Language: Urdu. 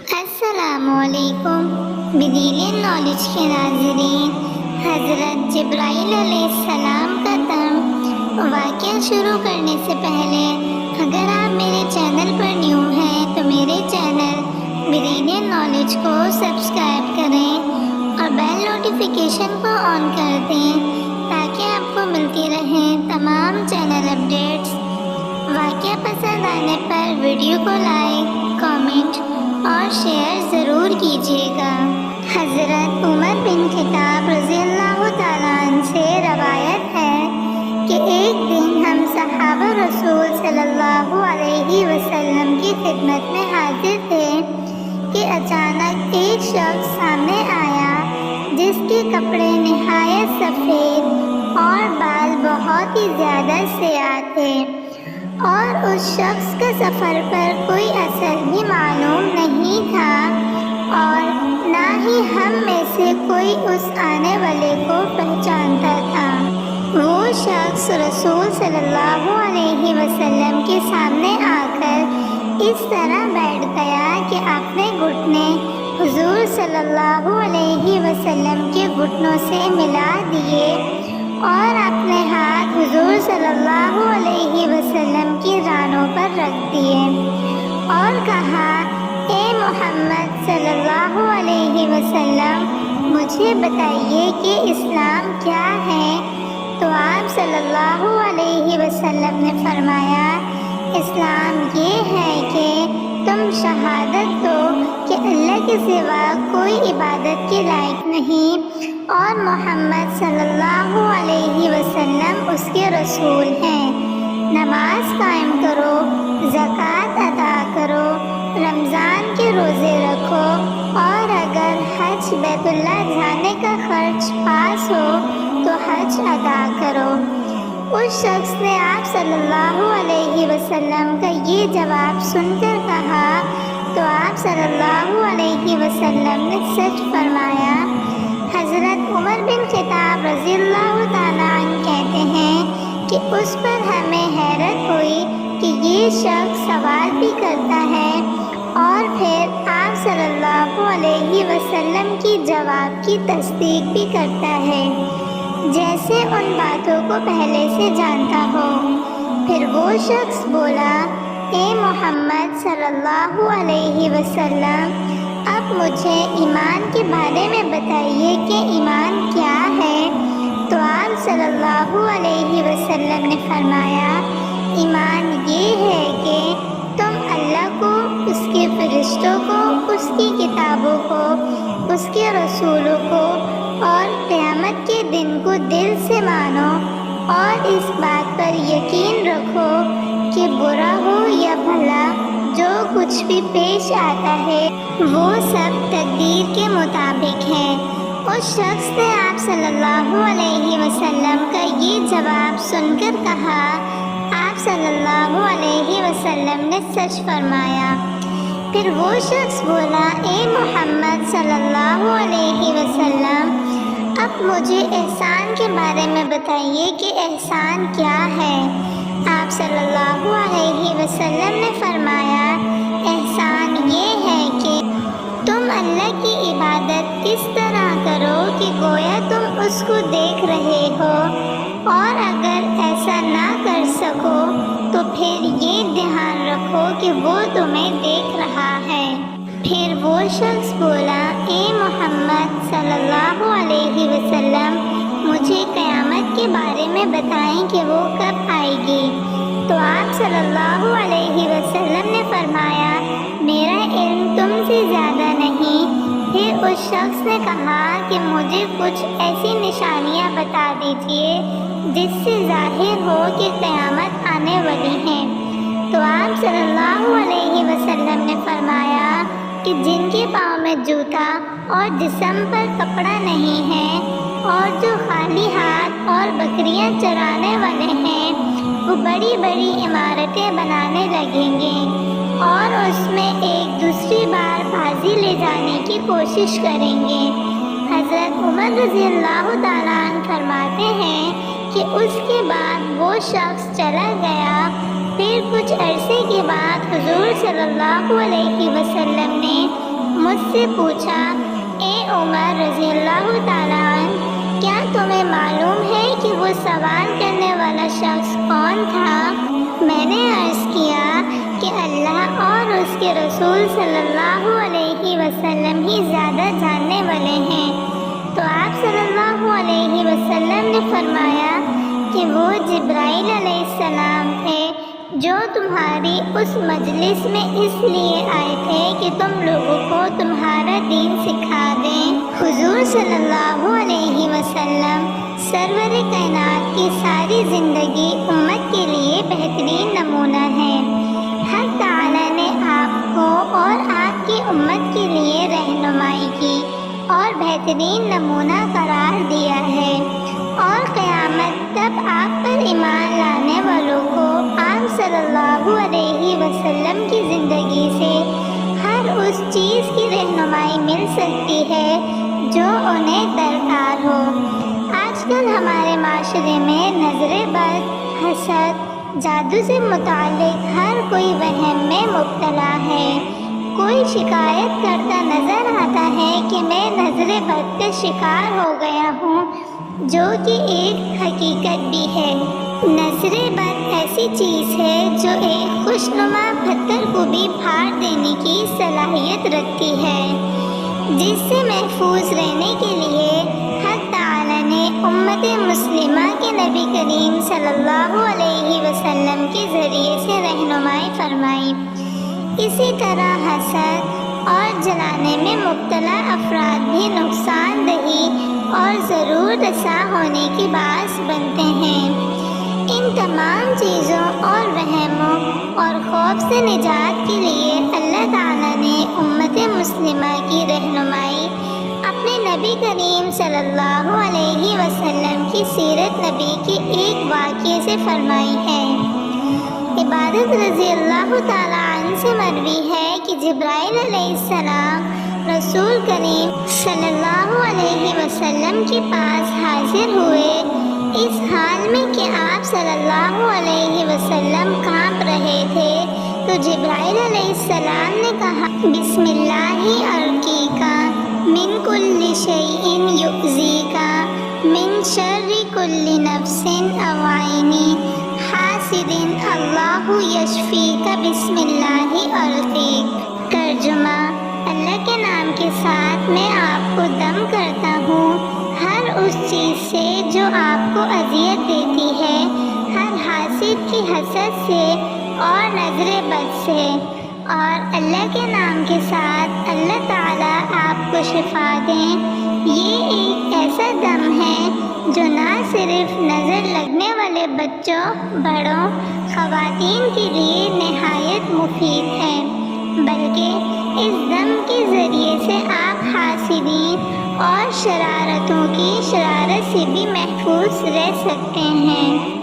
السلام علیکم۔ بدیل نالج کے ناظرین، حضرت جبرائیل علیہ السلام کا واقعہ شروع کرنے سے پہلے اگر آپ میرے چینل پر نیو ہیں تو میرے چینل بدیل نالج کو سبسکرائب کریں اور بیل نوٹیفیکیشن کو آن کر دیں تاکہ آپ کو ملتی رہیں تمام چینل اپڈیٹس۔ واقعہ پسند آنے پر ویڈیو کو لائک، کامنٹ اور شیئر ضرور کیجیے گا۔ حضرت عمر بن خطاب رضی اللہ تعالیٰ عنہ سے روایت ہے کہ ایک دن ہم صحابہ رسول صلی اللہ علیہ وسلم کی خدمت میں حاضر تھے کہ اچانک ایک شخص سامنے آیا جس کے کپڑے نہایت سفید اور بال بہت ہی زیادہ سیاہ تھے، اور اس شخص کا سفر پر کوئی اثر بھی معلوم نہیں تھا اور نہ ہی ہم میں سے کوئی اس آنے والے کو پہچانتا تھا۔ وہ شخص رسول صلی اللہ علیہ وسلم کے سامنے آ کر اس طرح بیٹھ گیا کہ اپنے گھٹنے حضور صلی اللہ علیہ وسلم کے گھٹنوں سے ملا دیے اور اپنے ہاتھ حضور صلی اللہ علیہ وسلم کی رانوں پر رکھ دیے اور کہا، اے محمد صلی اللہ علیہ وسلم، مجھے بتائیے کہ اسلام کیا ہے؟ تو آپ صلی اللہ علیہ وسلم نے فرمایا، اسلام یہ ہے کہ تم شہادت دو کہ اللہ کے سوا کوئی عبادت کے لائق نہیں اور محمد صلی اللہ علیہ وسلم اس کے رسول ہیں، نماز قائم کرو، زکوٰۃ ادا کرو، رمضان کے روزے رکھو، اور اگر حج بیت اللہ جانے کا خرچ پاس ہو تو حج ادا کرو۔ اس شخص نے آپ صلی اللہ علیہ وسلم کا یہ جواب سن کر کہا تو آپ صلی اللہ علیہ وسلم نے سچ فرمایا۔ حضرت عمر بن خطاب رضی اللہ تعالیٰ عنہ کہتے ہیں کہ اس پر ہمیں حیرت ہوئی کہ یہ شخص سوال بھی کرتا ہے اور پھر آپ صلی اللہ علیہ وسلم کی جواب کی تصدیق بھی کرتا ہے، جیسے ان باتوں کو پہلے سے جانتا ہو۔ پھر وہ شخص بولا، اے محمد صلی اللہ علیہ وسلم، اب مجھے ایمان کے بارے میں بتائیے کہ ایمان کیا ہے؟ تو آپ صلی اللہ علیہ وسلم نے فرمایا، ایمان یہ ہے کہ تم اللہ کو، اس کے فرشتوں کو، اس کی کتابوں کو، اس کے رسولوں کو اور قیامت کے دن کو دل سے مانو اور اس بات پر یقین رکھو کہ برا ہو یا بھلا جو کچھ بھی پیش آتا ہے وہ سب تقدیر کے مطابق ہے۔ اس شخص نے آپ صلی اللہ علیہ وسلم کا یہ جواب سن کر کہا، آپ صلی اللہ علیہ وسلم نے سچ فرمایا۔ پھر وہ شخص بولا، اے محمد صلی اللہ علیہ وسلم، اب مجھے احسان کے بارے میں بتائیے کہ احسان کیا ہے؟ آپ صلی اللہ علیہ وسلم نے فرمایا، احسان یہ ہے کہ تم اللہ کی عبادت اس طرح کرو کہ گویا تم اس کو دیکھ رہے ہو، اور اگر ایسا نہ کر سکو تو پھر یہ دھیان رکھو کہ وہ تمہیں دیکھ رہا ہے۔ پھر وہ شخص بولا، اے محمد صلی اللہ علیہ وسلم، مجھے قیامت کے بارے میں بتائیں کہ وہ کب آئے گی؟ تو آپ صلی اللہ علیہ وسلم نے فرمایا، میرا علم تم سے زیادہ نہیں۔ پھر اس شخص نے کہا کہ مجھے کچھ ایسی نشانیاں بتا دیجیے جس سے ظاہر ہو کہ قیامت آنے والی ہے۔ تو آپ صلی اللہ علیہ وسلم نے فرمایا کہ جن کے پاؤں میں جوتا اور جسم پر کپڑا نہیں ہے اور جو خالی ہاتھ اور بکریاں چرانے والے ہیں، وہ بڑی بڑی عمارتیں بنانے لگیں گے اور اس میں ایک دوسری بار بازی لے جانے کی کوشش کریں گے۔ حضرت عمر رضی اللہ تعالیٰ عنہ فرماتے ہیں کہ اس کے بعد وہ شخص چلا گیا۔ پھر کچھ عرصے کے بعد حضور صلی اللہ علیہ وسلم نے مجھ سے پوچھا، اے عمر رضی اللہ تعالیٰ عنہ، کیا تمہیں معلوم ہے کہ وہ سوال کرنے والا شخص کون تھا؟ میں نے عرض کیا کہ اللہ اور اس کے رسول صلی اللہ علیہ وسلم ہی زیادہ جاننے والے ہیں۔ تو آپ صلی اللہ علیہ وسلم نے فرمایا کہ وہ جبرائیل علیہ السلام تھے جو تمہاری اس مجلس میں اس لیے آئے تھے کہ تم لوگوں کو تمہارا دین سکھا دیں۔ حضور صلی اللہ علیہ وسلم سرور کائنات کی ساری زندگی امت کے لیے بہترین نمونہ ہے۔ حق تعالیٰ نے آپ کو اور آپ کی امت کے لیے رہنمائی کی اور بہترین نمونہ قرار دیا ہے، اور قیامت تب آپ پر ایمان لانے والوں کو آپ صلی اللہ علیہ وسلم کی زندگی سے ہر اس چیز کی رہنمائی مل سکتی ہے جو انہیں درکار ہو۔ آج کل ہمارے معاشرے میں نظر بد، حسد، جادو سے متعلق ہر کوئی وہم میں مبتلا ہے۔ کوئی شکایت کرتا نظر آتا ہے کہ میں نظر بد کا شکار ہو گیا ہوں، جو کہ ایک حقیقت بھی ہے۔ نظر بد ایسی چیز ہے جو ایک خوشنما پتھر کو بھی پھاڑ دینے کی صلاحیت رکھتی ہے۔ جس سے محفوظ رہنے کے لیے حق تعالیٰ نے امت مسلمہ کے نبی کریم صلی اللہ علیہ وسلم کے ذریعے سے رہنمائی فرمائی۔ اسی طرح حسد اور جلانے میں مبتلا افراد بھی نقصان دہی اور ضرور رساں ہونے کی باعث بنتے ہیں۔ ان تمام چیزوں اور وہموں اور خوف سے نجات کے لیے اللہ تعالیٰ نے امت مسلمہ کی رہنمائی اپنے نبی کریم صلی اللہ علیہ وسلم کی سیرت نبی کے ایک واقعے سے فرمائی ہے۔ عبادت رضی اللہ تعالیٰ عنہ سے مروی ہے کہ جبرائیل علیہ السلام رسول کریم صلی اللہ علیہ وسلم کے پاس حاضر ہوئے، اس حال میں کہ آپ صلی اللہ علیہ وسلم کانپ رہے تھے۔ تو جبرائیل علیہ السلام نے کہا، بسم اللہ ارقیکا من کل شیء یؤذیکا من شر کل نفس او عین حاسد اللہ یشفیک بسم اللہ ارقیک۔ ترجمہ: اللہ کے نام کے ساتھ میں آپ کو دم کرتا ہوں ہر اس چیز سے جو آپ کو اذیت دیتی ہے، ہر حاسد کی حسد سے اور نظر بد سے، اور اللہ کے نام کے ساتھ اللہ تعالیٰ آپ کو شفا دیں۔ یہ ایک ایسا دم ہے جو نہ صرف نظر لگنے والے بچوں، بڑوں، خواتین کے لیے نہایت مفید ہے، بلکہ اس دم کے ذریعے سے آپ حاسدین اور شرارتوں کی شرارت سے بھی محفوظ رہ سکتے ہیں۔